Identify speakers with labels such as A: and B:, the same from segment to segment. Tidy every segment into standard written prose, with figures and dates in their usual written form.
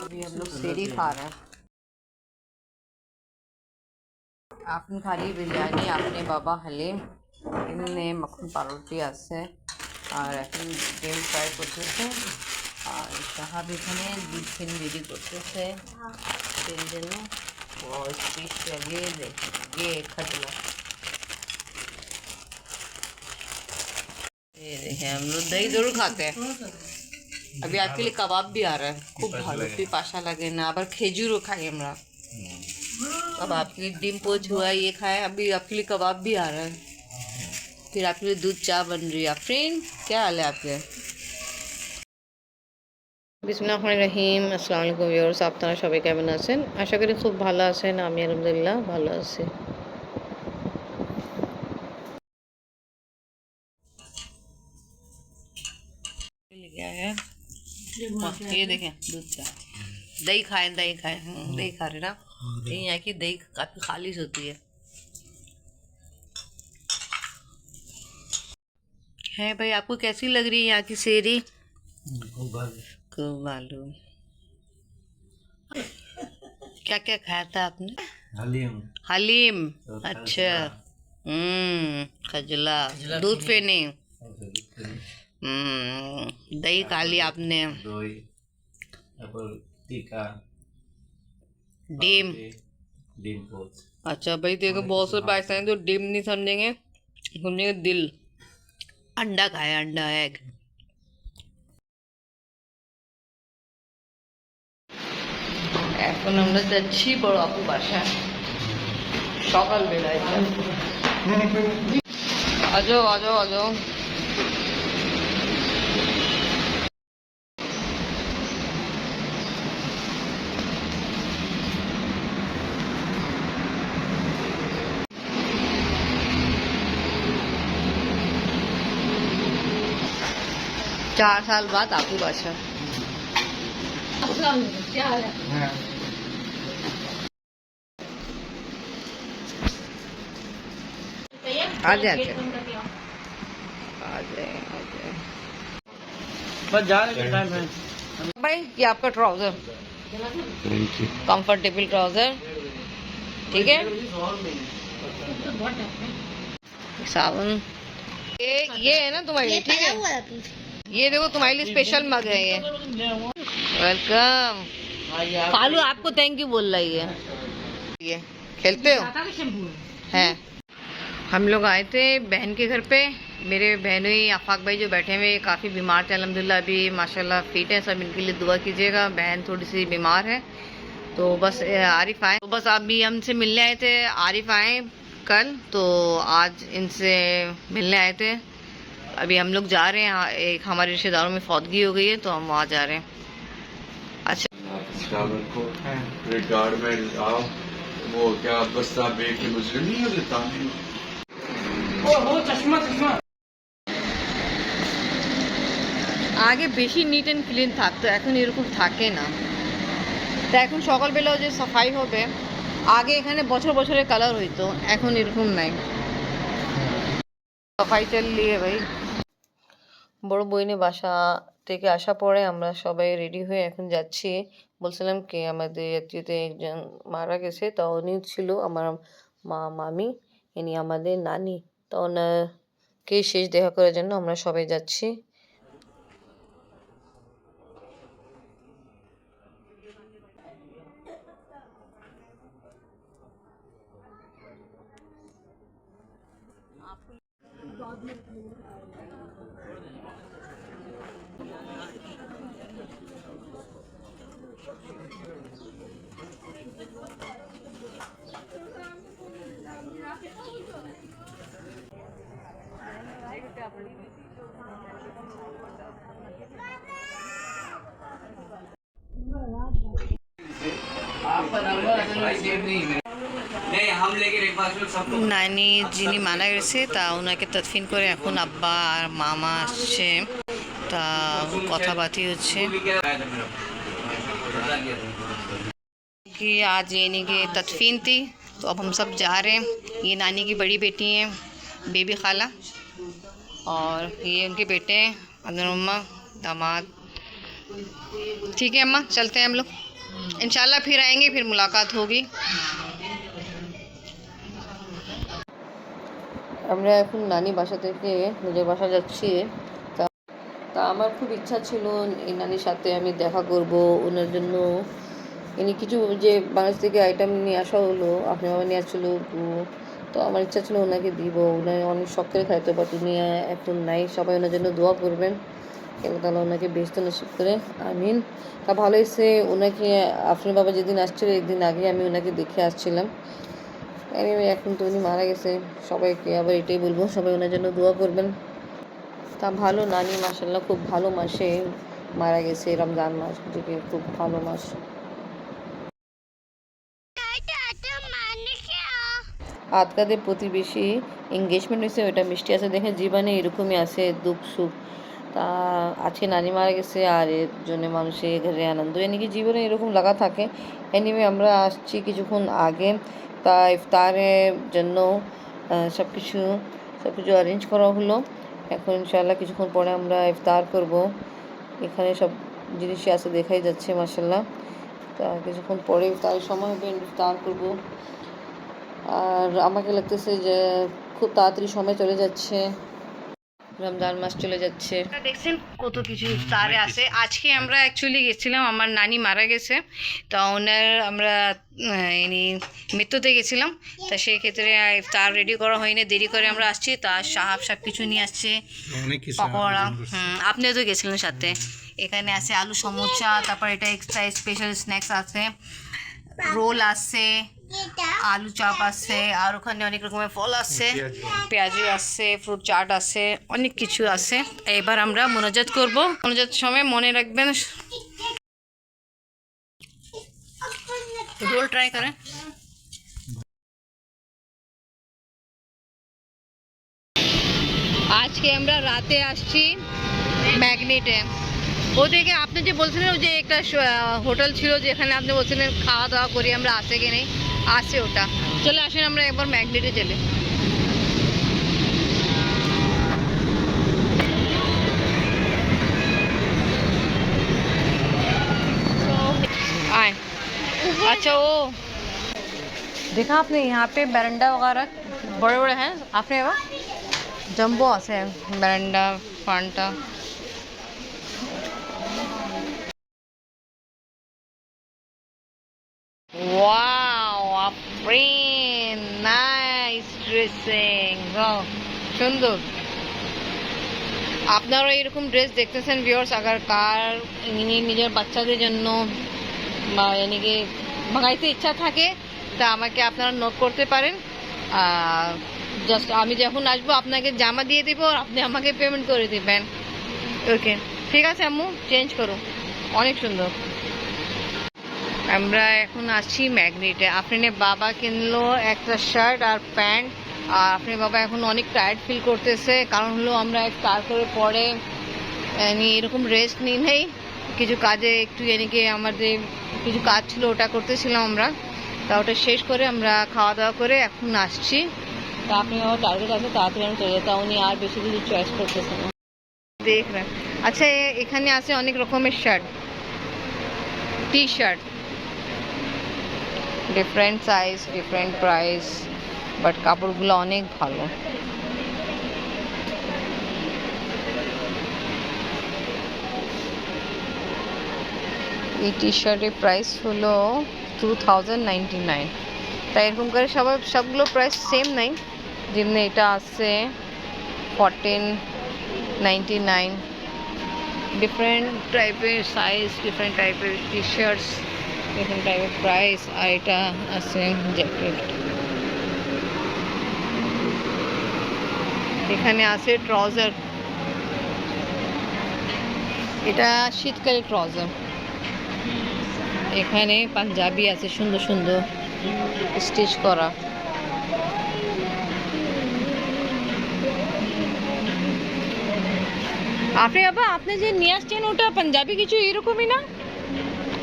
A: अभी हम लोग सेरी खा रहे हैं। आपने खा ली बिरयानी, आपने बाबा हलीम, इनने मक्खन পাউরুটি আছে আর এখন ডিম ফ্রাই করতেছে আর সাহাব এখানে দুধ ফেনি রেডি করতেছে সেই জন্য স্পেশালি ये खजला। ये देखें हम लोग दही जरूर खाते हैं। अभी आपके लिए कबाब भी आ रहा है, खूब भालो पिपाशा लगे ना, आবার খেজুরও খাই আমরা। अब आपके लिए डिम पोच हुआ, ये खाए, अभी आपके लिए कबाब भी आ रहा है, फिर आपके लिए दूध चाय बन रही है। फ्रेंड क्या हाल है आपके? বিসমিল্লাহির আসসালামু আলাইকুম ভিউয়ার্স, আপনারা সবাই কেমন আছেন? আশা করি খুব ভালো আছেন। আমি আলহামদুলিল্লাহ ভালো আছি। ये देखें दूध चाय, दही खाएं, दही खाएं, दही खा रहे ना, यहाँ की दही काफ़ी खालिश होती है भाई। आपको कैसी लग रही है यहाँ की सेरी? खूब मालूम। क्या क्या खाया था आपने?
B: हलीम।
A: हलीम, अच्छा। खजला, दूध फेनी, दही खा ली आपने, डिम। अच्छा भाई देखो, बहुत से पाकिस्तानी तो डिम नहीं समझेंगे, समझेंगे दिल। अंडा खाया, अंडा एग। এখন আমরা যাচ্ছি বড় আপু বাসায়, সকালবেলায়। আজো আজো আজো। चार साल बाद आपू बासा। क्या हाल है? आ जाए
B: बस जा रहे टाइम है
A: भाई। ये आपका ट्राउजर, कंफर्टेबल ट्राउजर, ठीक है। साबुन ये है ना तुम्हारे लिए, ठीक है। ये देखो तुम्हारे लिए स्पेशल मग है ये। वेलकम। फालू आपको थैंक यू बोल रही है। ये खेलते हो हैं। हम लोग आए थे बहन के घर पे। मेरे बहनों आफाक भाई जो बैठे हुए काफ़ी बीमार थे, अल्हम्दुलिल्लाह अभी माशाल्लाह फिट है। सब इनके लिए दुआ कीजिएगा। बहन थोड़ी सी बीमार है, तो बस आरिफ आए, तो बस अभी हमसे मिलने आए थे। आरिफ आए कल, तो आज इनसे मिलने आए थे। अभी हम लोग जा रहे हैं, एक हमारे रिश्तेदारों में फौतगी हो गई है, तो हम वहाँ जा रहे हैं। अच्छा
C: रिगार्ड में आओ, वो क्या बस आप एक मुझे नहीं हो देता
B: चश्मा चश्मा
A: আগে বেশি নিট অ্যান্ড ক্লিন থাকতো, এখন এরকম থাকে না। তা এখন সকালবেলাও যে সাফাই হবে, আগে এখানে বছর বছরের কালার হইতো, এখন এরকম নাই। সাফাই চল লিয়ে ভাই। বড় বইনে বাসা থেকে আসা পরে আমরা সবাই রেডি হয়ে এখন যাচ্ছি। বলছিলাম কি আমাদের আত্মীয়তে একজন মারা গেছে, তো উনি ছিল আমার মামি, ইনি আমাদের নানি। তো ওনাকে শেষ দেখা করার জন্য আমরা সবাই যাচ্ছি। নানি যিনি মারা গেছে তা ওনাকে তদফিন করে এখন আব্বা আর মামা আসছে, তা কথাবার্তি হচ্ছে कि आज ये इन्हीं की तदफीन थी। तो अब हम सब जा रहे हैं। ये नानी की बड़ी बेटी हैं बेबी खाला, और ये उनके बेटे हैं अदर अम्मा दामाद। ठीक है अम्मा, चलते हैं हम लोग। इंशाल्लाह फिर आएंगे, फिर मुलाकात होगी। আমরা এখন নানি বাসা থেকে নিজের বাসা যাচ্ছি। তা আমার খুব ইচ্ছা ছিল এই নানির সাথে আমি দেখা করব। ওনার জন্য ইনি কিছু যে বাংলাদেশ থেকে আইটেম নিয়ে আসা হলো, আপনি বাবা নিয়ে আসছিলো, তো আমার ইচ্ছা ছিল ওনাকে দিব। ওনার অনেক শখ করে খাইতে, বাট উনি এখন নাই। সবাই ওনার জন্য দোয়া করবেন, আল্লাহ তাআলা ওনাকে বেহেশত নসিব করে, আমিন। তা ভালো হয়েছে ওনাকে, আপনার বাবা যেদিন আসছিল একদিন আগে আমি ওনাকে দেখে আসছিলাম। এনিওয়ে এখন তো উনি মারা গেছে, সবাইকে আবার এটাই বলবো, সবাই ওনার জন্য দোয়া করবেন। তা ভালো নানি মাশাআল্লাহ খুব ভালো মাসে মারা গেছে, রমজান মাস থেকে, খুব ভালো মাস। আজকাদের প্রতিবেশী এঙ্গেজমেন্ট হয়েছে, ওইটা মিষ্টি আছে দেখে জীবনে এরকমই আছে দুঃখ সুখ। তা আজকে নানি মারা গেছে আর এর জন্য মানুষের ঘরে আনন্দ, এনিকি জীবনে এরকম লাগা থাকে। এনিওয়ে আমরা আসছি কিছুক্ষণ আগে, তা ইফতারের জন্য সব কিছু অ্যারেঞ্জ করা হলো। এখন ইনশাআল্লাহ কিছুক্ষণ পরে আমরা ইফতার করব। এখানে সব জিনিসই আছে, দেখাই যাচ্ছে মাশাআল্লাহ। তা কিছুক্ষণ পরে ইফতারের সময় হবে, ইফতার করব। আর আমাকে লাগতেছে যে খুব তাড়াতাড়ি সময় চলে যাচ্ছে, রমজান মাস চলে যাচ্ছে। দেখছেন কত কিছু ইফতারে আছে। আজকে আমরা অ্যাকচুয়ালি গেছিলাম, আমার নানি মারা গেছে, তা ওনার আমরা মৃত্যুতে গেছিলাম। তা সেই ক্ষেত্রে ইফতার রেডি করা হয়নি, দেরি করে আমরা আসছি। তা সাহাব সব কিছু নিয়ে আসছে, পকোড়া, আপনিও তো গেছিলেন সাথে। এখানে আছে আলু সমোসা, তারপর এটা এক্সট্রা স্পেশাল স্ন্যাক্স আছে, রোল আছে, আলু চাপ আছে, আর ওখানে অনেক রকমের ফল আছে, পেঁয়াজি আছে, ফ্রুট চাট আছে, অনেক কিছু আছে। এবার আমরা মোনাজাত করব। মোনাজাত সময় মনে রাখবেন, রোল ট্রাই করেন। আজকে আমরা রাতে আসছি ম্যাগনেটে। ওদিকে আপনি যে বলছিলেন যে একটা হোটেল ছিল যেখানে আপনি বলছিলেন খাওয়া দাওয়া করি, আমরা আসে কি নেই, আছে ওটা। চলে আসেন আমরা একবার ম্যাগনেটে চলে। आए अच्छा वो देखा आपने यहाँ पे बरंडा वगैरह बड़े बड़े हैं, आपने वो जम्बो আছে बरंडा Phanta. Wow, Afrin, nice dressing. Wow, সুন্দর। আপনারা এরকম ড্রেস দেখতেছেন ভিউয়ার্স, আগার কার নিজের বাচ্চাদের জন্য বা এনিকে ভাঙাইতে ইচ্ছা থাকে তা আমাকে আপনারা নোট করতে পারেন। জাস্ট আমি যখন আসবো আপনাকে জামা দিয়ে দিব, আপনি আমাকে পেমেন্ট করে দিবেন। ওকে ঠিক আছে আম্মু, চেঞ্জ করো, অনেক সুন্দর। আমরা এখন আছি ম্যাগনেটে। আপনার বাবা কিনলো একটা শার্ট আর প্যান্ট, আর আপনার বাবা এখন অনেক টায়ার্ড ফিল করতেছে, কারণ হলো আমরা কার করে পরে এরকম রেস্ট নিই নেই, কিছু কাজে একটু এদিকে আমাদের কিছু কাজ ছিল ওটা করতেছিলাম আমরা। তা ওটা শেষ করে আমরা খাওয়া দাওয়া করে এখন আসছি। তা আপনি বাবা টার্গেট আছে তাড়াতাড়ি আমি চলে যেতাম, উনি আর বেশি কিছু চয়েস করতেছে না। দেখ রেন আচ্ছা, এখানে আছে অনেক রকমের shirt, T shirt, different size, different price, but কাপড়গুলো অনেক ভালো। এই টি শার্টের প্রাইস হলো 2099। তাই এরকম করে সবগুলো প্রাইস সেম নাই, যেমনি এটা আছে 1499। ডিফারেন্ট টাইপের সাইজ, ডিফারেন্ট টাইপের টি শার্টস, ডিফারেন্ট টাইপের প্রাইস। আর এটা আছে জ্যাকেট, এখানে আছে ট্রাউজার, এটা শীতকালের ট্রাউজার। এখানে পাঞ্জাবি আছে সুন্দর সুন্দর স্টিচ করা। আপনি বাবা আপনি যে নিয়ে আসছেন ওটা পাঞ্জাবি কিছু এরকমই না,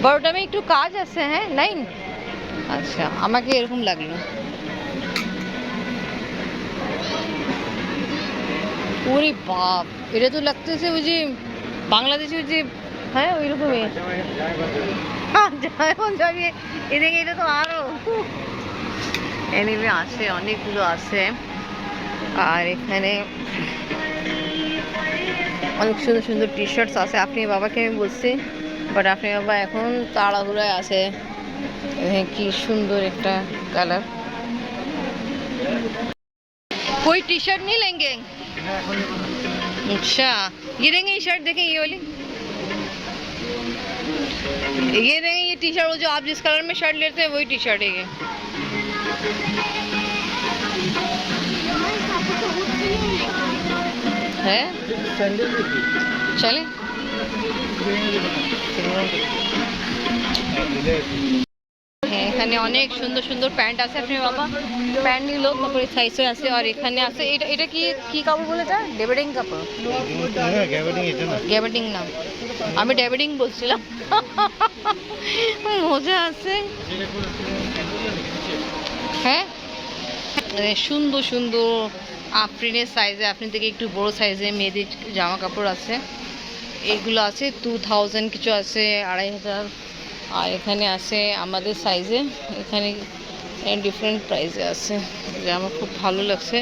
A: বড়টা মে একটু কাজ আছে, হ্যাঁ নাই? আচ্ছা, আমাকে এরকম লাগলো। ওরে বাপ, এটা তো লাগতেছে ওই যে বাংলাদেশে ওই যে, হ্যাঁ ওই রকমই। যেমন যাবি এদিকে, এটা তো আরো এনিমে আছে, অনেকগুলো আছে। আর এখানে অনেক সুন্দর সুন্দর টি শার্টস আছে। আপনি বাবাকে আমি বলছি, বাট আপনি বাবা এখন তাড়াহুড়ায় আছে। কি সুন্দর একটা কালার। कोई टी शर्ट नहीं लेंगे? अच्छा, ये देंगे ये शर्ट, देखें ये वाली, ये देंगे ये टी शर्ट। वो जो आप जिस कलर में शर्ट लेते हैं वही टी शर्ट है ये। है चले হ্যাঁ, এখানে অনেক সুন্দর সুন্দর প্যান্ট আছে। আপনি বাবা প্যান্ট নিল, তারপরে সাইজে আছে। আর এখানে আছে এটা, এটা কি কি কাপড় বলে? এটা ডেভিডিং কাপড়, গ্যাবেডিং না, আমি ডেভিডিং বলছিলাম। মজা আছে। হ্যাঁ, সুন্দর সুন্দর আফরিনের সাইজে, আপনি থেকে একটু বড় সাইজে মেয়েদের জামা কাপড় আছে। এইগুলো আছে 2000 কিছু আছে, 2500। আর এখানে আছে আমাদের সাইজে, এখানে ডিফারেন্ট প্রাইসে আছে। জামা খুব ভালো লাগছে।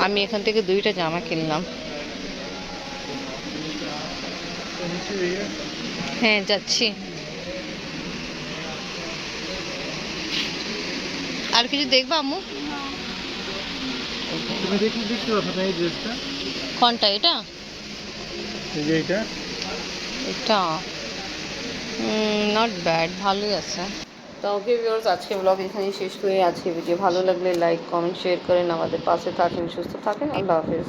A: আমি এখান থেকে 2টা জামা কিনলাম। হ্যাঁ যাচ্ছি। আর কিছু দেখবা আম্মু?
B: তুমি দেখতে পাচ্ছ না এই ড্রেসটা?
A: কোনটা? এটা
B: এইটা
A: এটা নট ব্যাড, ভালোই আছে। তো ওকে ভিউয়ার্স, আজকে ব্লগ এখানেই শেষ করি। আজকে ভিডিও ভালো লাগলে লাইক কমেন্ট শেয়ার করেন, আমাদের পাশে থাকেন, সুস্থ থাকেন। আল্লাহ হাফেজ।